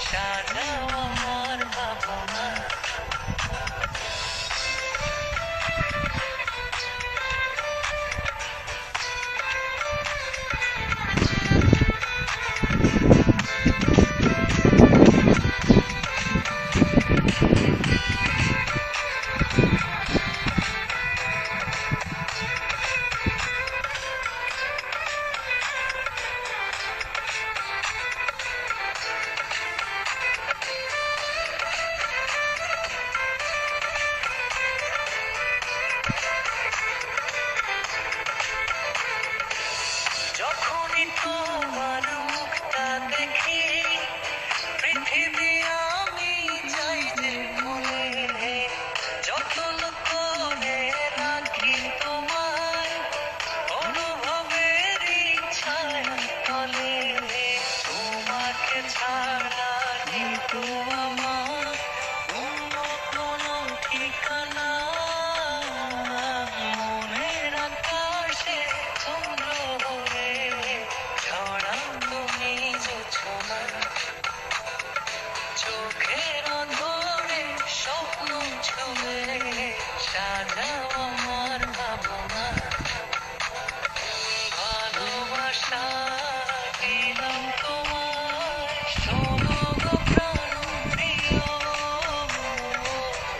সাজাও আমার ভাবনা। যখনই তোমার মুখটা দেখি পৃথিবী আমি চাই যে ভুলে, যতন করে রাখি তোমায় অনুভবের ইচ্ছায় তলে। তোমাকে ছাড়া কিন্তু আমার অন্য কোনো ঠিকানা, মনের আকাশে চন্দ্র হয়ে ছড়াও তুমি জোছনা। চোখের অন্ধরে স্বপ্ন ছুঁয়ে সাজাও আমার ভাবনা। ভালোবাসা দিলাম তোমায়, শোনো গো প্রাণপ্রিয়,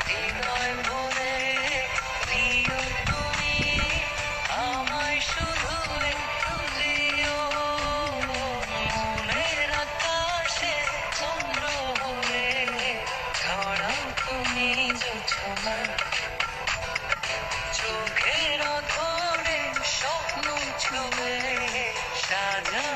হৃদয় ভরে দিও তুমি আমায় শুধু একটু দিও। মনের আকাশে চন্দ্র হয়ে ছড়াও তুমি জোছনা। চোখের অধরে স্বপ্ন ছুঁয়ে সাজা